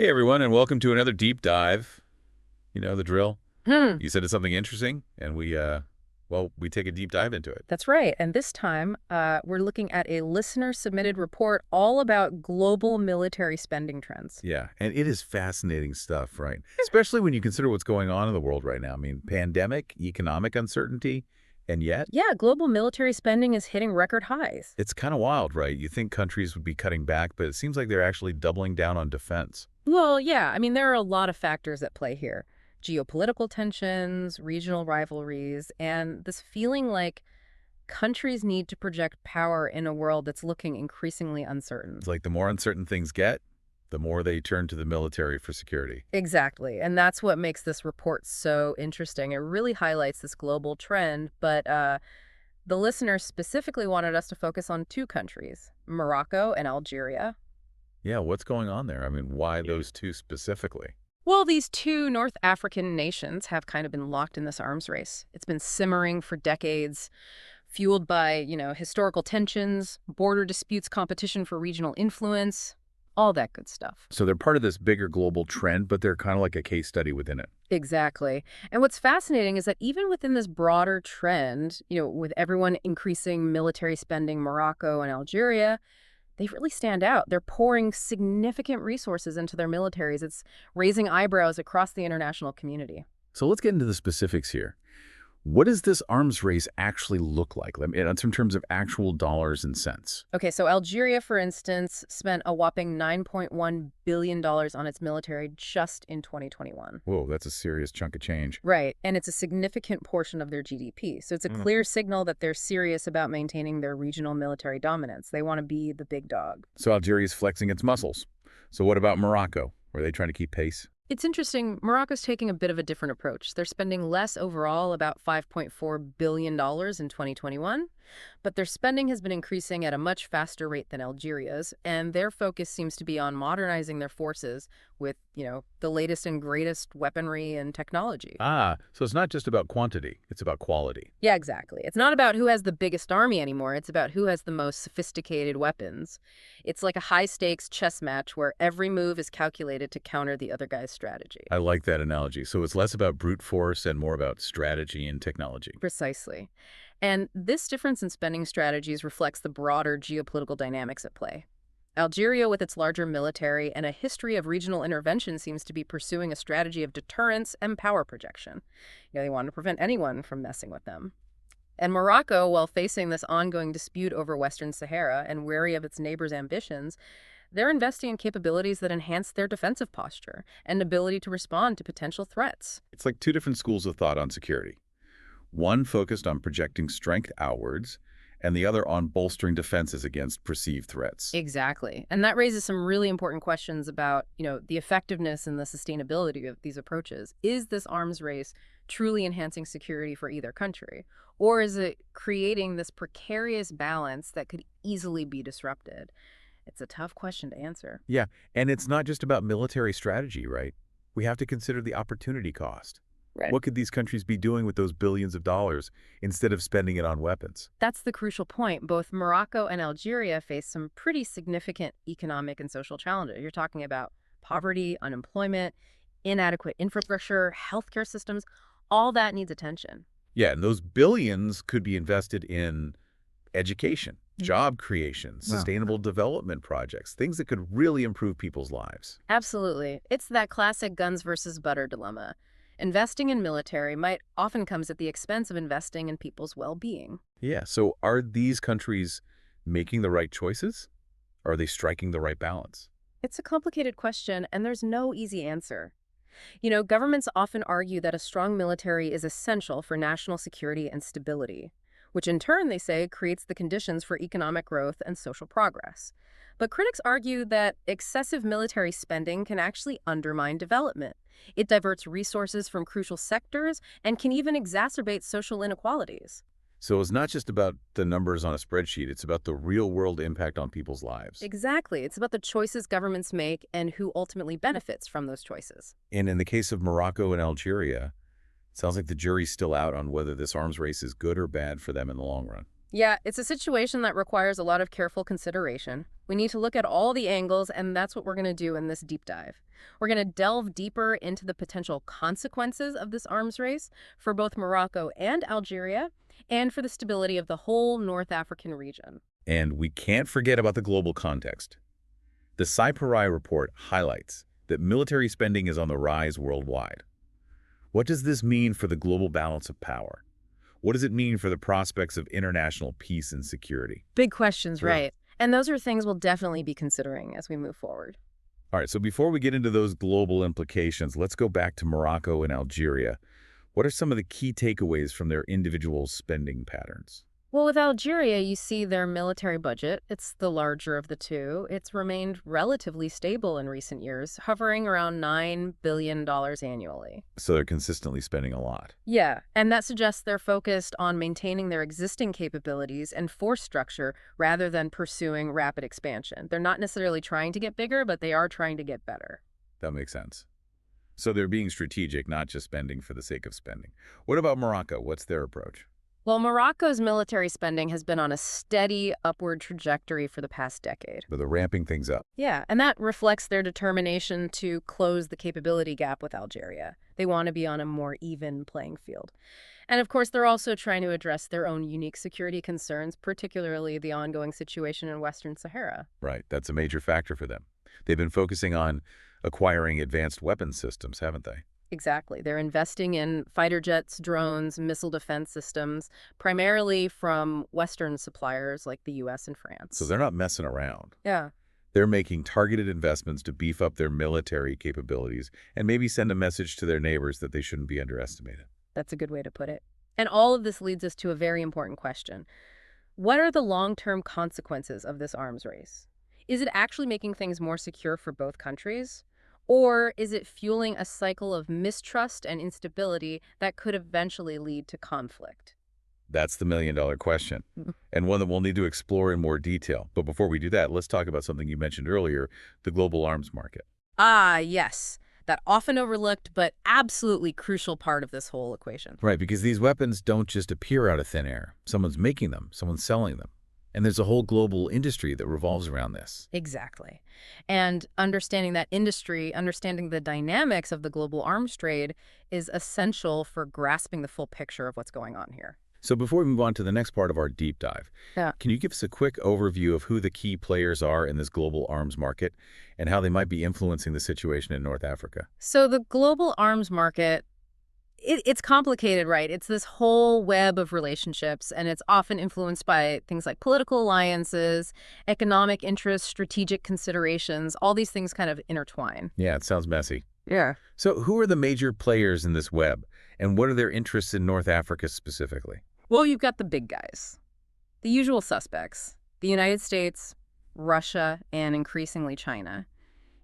Hey everyone, and welcome to another deep dive. You know the drill. Hmm, You said it's something interesting, and we take a deep dive into it. that's right. And this time, we're looking at a listener-submitted report all about global military spending trends. Yeah, and it is fascinating stuff, right? Especially when you consider what's going on in the world right now. I mean, pandemic, economic uncertainty, and yet Yeah, global military spending is hitting record highs. it's kind of wild, right? You think countries would be cutting back, but it seems like they're actually doubling down on defense. Well, yeah, I mean, there are a lot of factors at play here. Geopolitical tensions, regional rivalries, and this feeling like countries need to project power in a world that's looking increasingly uncertain. It's like the more uncertain things get, the more they turn to the military for security. Exactly. And that's what makes this report so interesting. It really highlights this global trend, but the listeners specifically wanted us to focus on two countries, Morocco and Algeria. Yeah, what's going on there? I mean, why those two specifically? Well, these two North African nations have kind of been locked in this arms race. It's been simmering for decades, fueled by, historical tensions, border disputes, competition for regional influence, all that good stuff. So they're part of this bigger global trend, but they're kind of like a case study within it. Exactly. And what's fascinating is that even within this broader trend, with everyone increasing military spending, Morocco and Algeria, they really stand out. They're pouring significant resources into their militaries. It's raising eyebrows across the international community. So let's get into the specifics here. What does this arms race actually look like? I mean, in terms of actual dollars and cents. Okay, so Algeria, for instance, spent a whopping $9.1 billion on its military just in 2021. Whoa, that's a serious chunk of change. Right, and it's a significant portion of their GDP. So it's a clear signal that they're serious about maintaining their regional military dominance. They want to be the big dog. So Algeria's flexing its muscles. So what about Morocco? Are they trying to keep pace? It's interesting, Morocco's taking a bit of a different approach. They're spending less overall, about $5.4 billion in 2021, but their spending has been increasing at a much faster rate than Algeria's, and their focus seems to be on modernizing their forces with, the latest and greatest weaponry and technology. Ah, so it's not just about quantity, it's about quality. Yeah, exactly. It's not about who has the biggest army anymore. It's about who has the most sophisticated weapons. It's like a high-stakes chess match where every move is calculated to counter the other guy's strategy. I like that analogy. So it's less about brute force and more about strategy and technology. Precisely. And this difference in spending strategies reflects the broader geopolitical dynamics at play. Algeria, with its larger military and a history of regional intervention, seems to be pursuing a strategy of deterrence and power projection. They want to prevent anyone from messing with them. And Morocco, while facing this ongoing dispute over Western Sahara and wary of its neighbors' ambitions, they're investing in capabilities that enhance their defensive posture and ability to respond to potential threats. It's like two different schools of thought on security. One focused on projecting strength outwards, and the other on bolstering defenses against perceived threats. Exactly. And that raises some really important questions about, the effectiveness and the sustainability of these approaches. Is this arms race truly enhancing security for either country? Or is it creating this precarious balance that could easily be disrupted? It's a tough question to answer. Yeah, and it's not just about military strategy, right? We have to consider the opportunity cost. Right. What could these countries be doing with those billions of dollars instead of spending it on weapons? That's the crucial point. Both Morocco and Algeria face some pretty significant economic and social challenges. You're talking about poverty, unemployment, inadequate infrastructure, healthcare systems. All that needs attention. Yeah, and those billions could be invested in education, job creation, Wow. sustainable development projects, things that could really improve people's lives. Absolutely. It's that classic guns versus butter dilemma. Investing in military might often comes at the expense of investing in people's well-being. Yeah, so are these countries making the right choices? Are they striking the right balance? It's a complicated question, and there's no easy answer. Governments often argue that a strong military is essential for national security and stability, which in turn, they say, creates the conditions for economic growth and social progress. But critics argue that excessive military spending can actually undermine development. It diverts resources from crucial sectors and can even exacerbate social inequalities. So it's not just about the numbers on a spreadsheet, it's about the real-world impact on people's lives. Exactly. It's about the choices governments make and who ultimately benefits from those choices. And in the case of Morocco and Algeria, it sounds like the jury's still out on whether this arms race is good or bad for them in the long run. Yeah, it's a situation that requires a lot of careful consideration. We need to look at all the angles, and that's what we're going to do in this deep dive. We're going to delve deeper into the potential consequences of this arms race for both Morocco and Algeria, and for the stability of the whole North African region. And we can't forget about the global context. The SIPRI report highlights that military spending is on the rise worldwide. What does this mean for the global balance of power? What does it mean for the prospects of international peace and security? Big questions, Sure. right? And those are things we'll definitely be considering as we move forward. All right, so before we get into those global implications, let's go back to Morocco and Algeria. What are some of the key takeaways from their individual spending patterns? Well, with Algeria, you see their military budget. It's the larger of the two. It's remained relatively stable in recent years, hovering around $9 billion annually. So they're consistently spending a lot. Yeah, and that suggests they're focused on maintaining their existing capabilities and force structure rather than pursuing rapid expansion. They're not necessarily trying to get bigger, but they are trying to get better. That makes sense. So they're being strategic, not just spending for the sake of spending. What about Morocco? What's their approach? Well, Morocco's military spending has been on a steady upward trajectory for the past decade. But they're ramping things up. Yeah, and that reflects their determination to close the capability gap with Algeria. They want to be on a more even playing field. And of course, they're also trying to address their own unique security concerns, particularly the ongoing situation in Western Sahara. Right, that's a major factor for them. They've been focusing on acquiring advanced weapons systems, haven't they? Exactly. They're investing in fighter jets, drones, missile defense systems, primarily from Western suppliers like the U.S. and France. So they're not messing around. Yeah. They're making targeted investments to beef up their military capabilities and maybe send a message to their neighbors that they shouldn't be underestimated. That's a good way to put it. And all of this leads us to a very important question. What are the long-term consequences of this arms race? Is it actually making things more secure for both countries? Or is it fueling a cycle of mistrust and instability that could eventually lead to conflict? That's the million-dollar question, Mhm. and one that we'll need to explore in more detail. But before we do that, let's talk about something you mentioned earlier, the global arms market. Ah, yes. That often overlooked but absolutely crucial part of this whole equation. Right, because these weapons don't just appear out of thin air. Someone's making them, someone's selling them. And there's a whole global industry that revolves around this. Exactly. And understanding that industry, understanding the dynamics of the global arms trade is essential for grasping the full picture of what's going on here. So before we move on to the next part of our deep dive, Yeah. can you give us a quick overview of who the key players are in this global arms market and how they might be influencing the situation in North Africa? So the global arms market, it's complicated, right? It's this whole web of relationships, and it's often influenced by things like political alliances, economic interests, strategic considerations. All these things kind of intertwine. Yeah, it sounds messy. Yeah. So who are the major players in this web, and what are their interests in North Africa specifically? Well, you've got the big guys, the usual suspects, the United States, Russia, and increasingly China.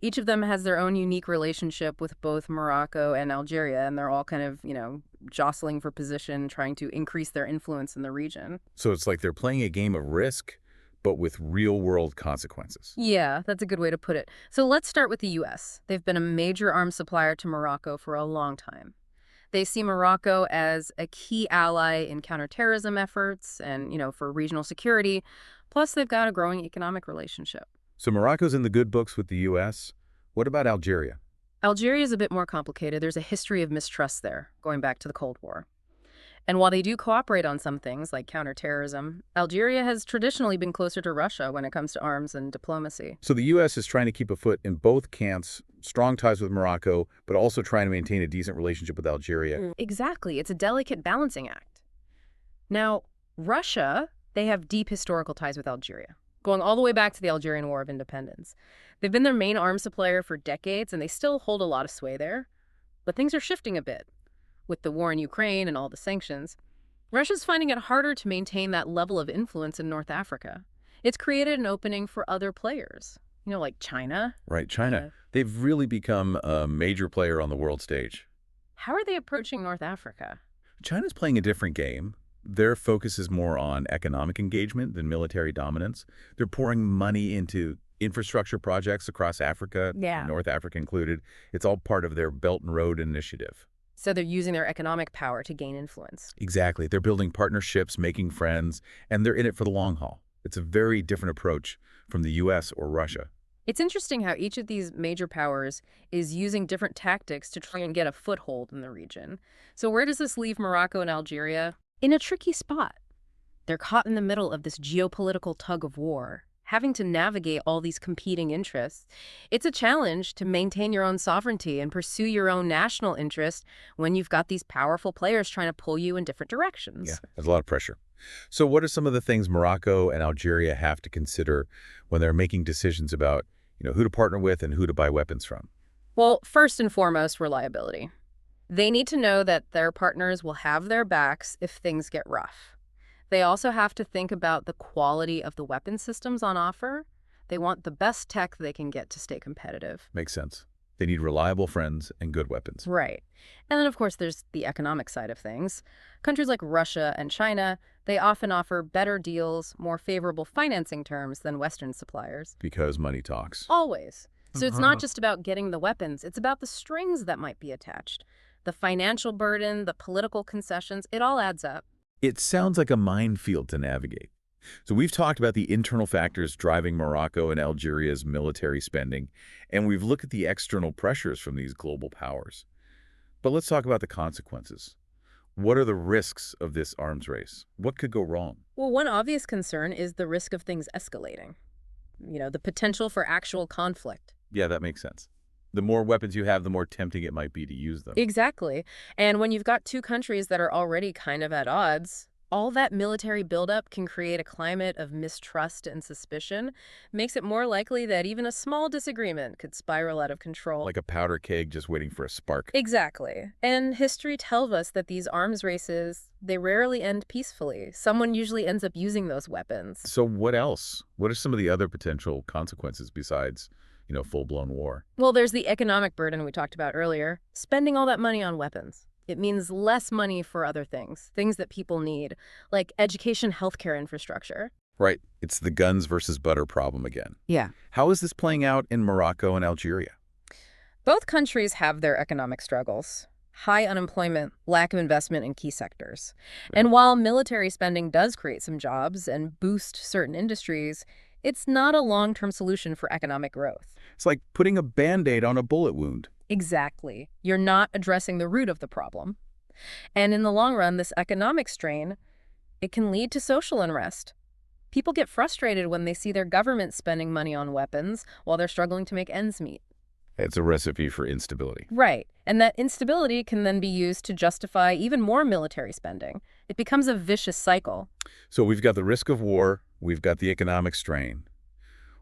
Each of them has their own unique relationship with both Morocco and Algeria, and they're all kind of, jostling for position, trying to increase their influence in the region. So it's like they're playing a game of risk, but with real-world consequences. Yeah, that's a good way to put it. So let's start with the U.S. They've been a major arms supplier to Morocco for a long time. They see Morocco as a key ally in counterterrorism efforts and, for regional security. Plus, they've got a growing economic relationship. So Morocco's in the good books with the U.S. What about Algeria? Algeria is a bit more complicated. There's a history of mistrust there, going back to the Cold War. And while they do cooperate on some things, like counterterrorism, Algeria has traditionally been closer to Russia when it comes to arms and diplomacy. So the U.S. is trying to keep a foot in both camps, strong ties with Morocco, but also trying to maintain a decent relationship with Algeria. Exactly. It's a delicate balancing act. Now, Russia, they have deep historical ties with Algeria, going all the way back to the Algerian War of Independence. They've been their main arms supplier for decades, and they still hold a lot of sway there. But things are shifting a bit. With the war in Ukraine and all the sanctions, Russia's finding it harder to maintain that level of influence in North Africa. It's created an opening for other players, like China. Right, China. They've really become a major player on the world stage. How are they approaching North Africa? China's playing a different game. Their focus is more on economic engagement than military dominance. They're pouring money into infrastructure projects across Africa, North Africa included. It's all part of their Belt and Road Initiative. So they're using their economic power to gain influence. Exactly. They're building partnerships, making friends, and they're in it for the long haul. It's a very different approach from the U.S. or Russia. It's interesting how each of these major powers is using different tactics to try and get a foothold in the region. So where does this leave Morocco and Algeria? In a tricky spot. They're caught in the middle of this geopolitical tug of war, having to navigate all these competing interests. It's a challenge to maintain your own sovereignty and pursue your own national interest when you've got these powerful players trying to pull you in different Yeah, directions. there's a lot of pressure. So what are some of the things Morocco and Algeria have to consider when they're making decisions about, who to partner with and who to buy weapons from? Well, first and foremost, reliability. They need to know that their partners will have their backs if things get rough. They also have to think about the quality of the weapon systems on offer. They want the best tech they can get to stay competitive. Makes sense. They need reliable friends and good weapons. Right. And then, of course, there's the economic side of things. Countries like Russia and China, they often offer better deals, more favorable financing terms than Western suppliers. Because money talks. Always. So it's not just about getting the weapons, it's about the strings that might be attached. The financial burden, the political concessions, it all adds up. It sounds like a minefield to navigate. So we've talked about the internal factors driving Morocco and Algeria's military spending, and we've looked at the external pressures from these global powers. But let's talk about the consequences. What are the risks of this arms race? What could go wrong? Well, one obvious concern is the risk of things escalating. The potential for actual conflict. Yeah, that makes sense. The more weapons you have, the more tempting it might be to use them. Exactly. And when you've got two countries that are already kind of at odds, all that military buildup can create a climate of mistrust and suspicion, makes it more likely that even a small disagreement could spiral out of control. Like a powder keg just waiting for a spark. Exactly. And history tells us that these arms races, they rarely end peacefully. Someone usually ends up using those weapons. So what else? What are some of the other potential consequences besides, full-blown war? Well, there's the economic burden we talked about earlier. Spending all that money on weapons. It means less money for other things that people need, like education, healthcare infrastructure. Right. It's the guns versus butter problem again. Yeah. How is this playing out in Morocco and Algeria? Both countries have their economic struggles. High unemployment, lack of investment in key sectors. And while military spending does create some jobs and boost certain industries, it's not a long-term solution for economic growth. It's like putting a Band-Aid on a bullet wound. Exactly. You're not addressing the root of the problem. And in the long run, this economic strain, it can lead to social unrest. People get frustrated when they see their government spending money on weapons while they're struggling to make ends meet. It's a recipe for instability. Right. And that instability can then be used to justify even more military spending. It becomes a vicious cycle. So we've got the risk of war, we've got the economic strain.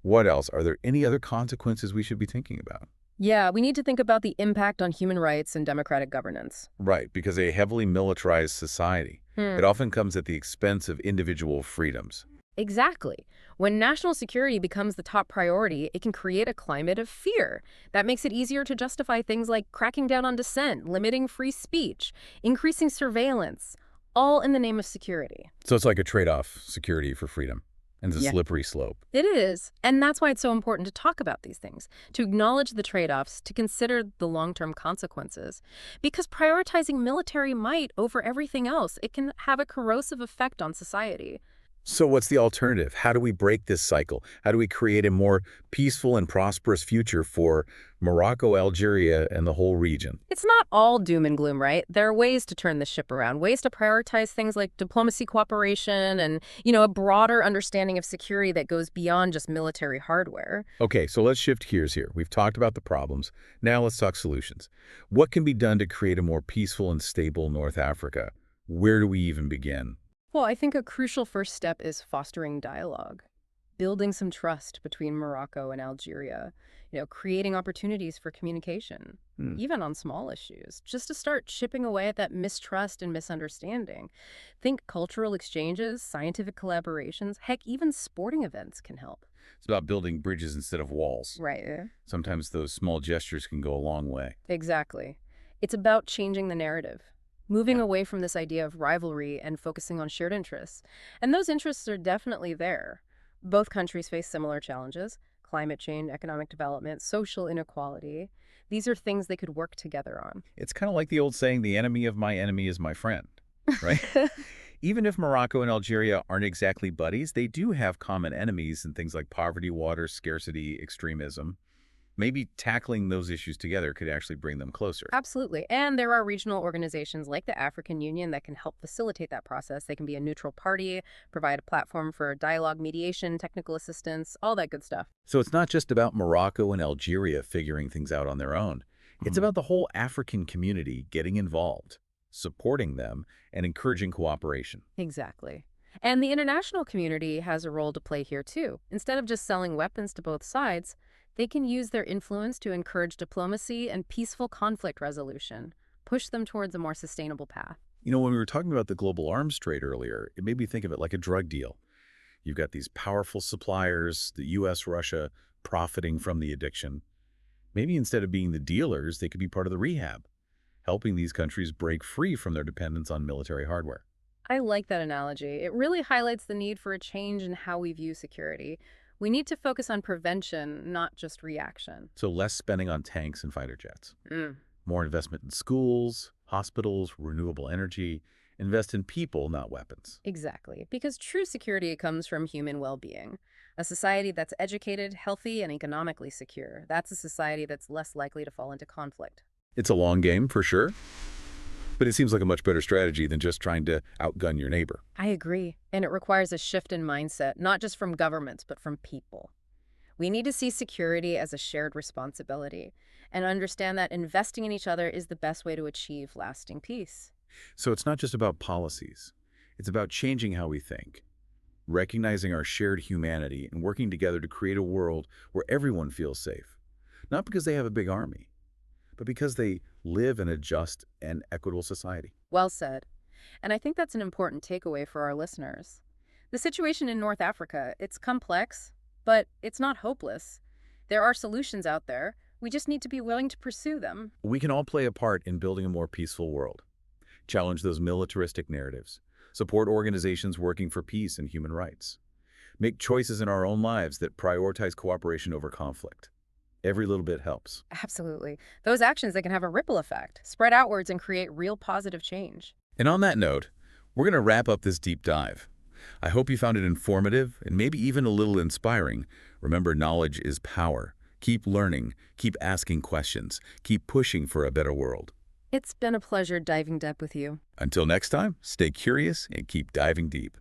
What else? Are there any other consequences we should be thinking about? Yeah, we need to think about the impact on human rights and democratic governance. Right, because a heavily militarized society, it often comes at the expense of individual freedoms. Exactly. When national security becomes the top priority, it can create a climate of fear. That makes it easier to justify things like cracking down on dissent, limiting free speech, increasing surveillance, all in the name of security. So it's like a trade-off, security for freedom. And it's a Yeah. slippery slope. It is. And that's why it's so important to talk about these things, to acknowledge the trade-offs, to consider the long-term consequences. Because prioritizing military might over everything else, it can have a corrosive effect on society. So what's the alternative? How do we break this cycle? How do we create a more peaceful and prosperous future for Morocco, Algeria, and the whole region? It's not all doom and gloom, right? There are ways to turn the ship around, ways to prioritize things like diplomacy, cooperation, and, a broader understanding of security that goes beyond just military hardware. Okay, so let's shift gears here. We've talked about the problems. Now let's talk solutions. What can be done to create a more peaceful and stable North Africa? Where do we even begin? Well, I think a crucial first step is fostering dialogue, building some trust between Morocco and Algeria, creating opportunities for communication, even on small issues, just to start chipping away at that mistrust and misunderstanding. Think cultural exchanges, scientific collaborations, heck, even sporting events can help. It's about building bridges instead of walls. Right. Sometimes those small gestures can go a long way. Exactly. It's about changing the narrative. Moving away from this idea of rivalry and focusing on shared interests. And those interests are definitely there. Both countries face similar challenges: climate change, economic development, social inequality. These are things they could work together on. It's kind of like the old saying, the enemy of my enemy is my friend, right? Even if Morocco and Algeria aren't exactly buddies, they do have common enemies in things like poverty, water, scarcity, extremism. Maybe tackling those issues together could actually bring them closer. Absolutely. And there are regional organizations like the African Union that can help facilitate that process. They can be a neutral party, provide a platform for dialogue, mediation, technical assistance, all that good stuff. So it's not just about Morocco and Algeria figuring things out on their own. It's about the whole African community getting involved, supporting them, and encouraging cooperation. Exactly. And the international community has a role to play here too. Instead of just selling weapons to both sides, they can use their influence to encourage diplomacy and peaceful conflict resolution, push them towards a more sustainable path. When we were talking about the global arms trade earlier, it made me think of it like a drug deal. You've got these powerful suppliers, the US, Russia, profiting from the addiction. Maybe instead of being the dealers, they could be part of the rehab, helping these countries break free from their dependence on military hardware. I like that analogy. It really highlights the need for a change in how we view security. We need to focus on prevention, not just reaction. So less spending on tanks and fighter jets. Mm. More investment in schools, hospitals, renewable energy. Invest in people, not weapons. Exactly, because true security comes from human well-being. A society that's educated, healthy, and economically secure, that's a society that's less likely to fall into conflict. It's a long game, for sure, but it seems like a much better strategy than just trying to outgun your neighbor. I agree, and it requires a shift in mindset, not just from governments, but from people. We need to see security as a shared responsibility and understand that investing in each other is the best way to achieve lasting peace. So it's not just about policies. It's about changing how we think, recognizing our shared humanity, and working together to create a world where everyone feels safe. Not because they have a big army, but because they live in a just and equitable society. Well said. And I think that's an important takeaway for our listeners. The situation in North Africa, it's complex, but it's not hopeless. There are solutions out there. We just need to be willing to pursue them. We can all play a part in building a more peaceful world, challenge those militaristic narratives, support organizations working for peace and human rights, make choices in our own lives that prioritize cooperation over conflict. Every little bit helps. Absolutely. Those actions, they can have a ripple effect, spread outwards and create real positive change. And on that note, we're going to wrap up this deep dive. I hope you found it informative and maybe even a little inspiring. Remember, knowledge is power. Keep learning, keep asking questions, keep pushing for a better world. It's been a pleasure diving deep with you. Until next time, stay curious and keep diving deep.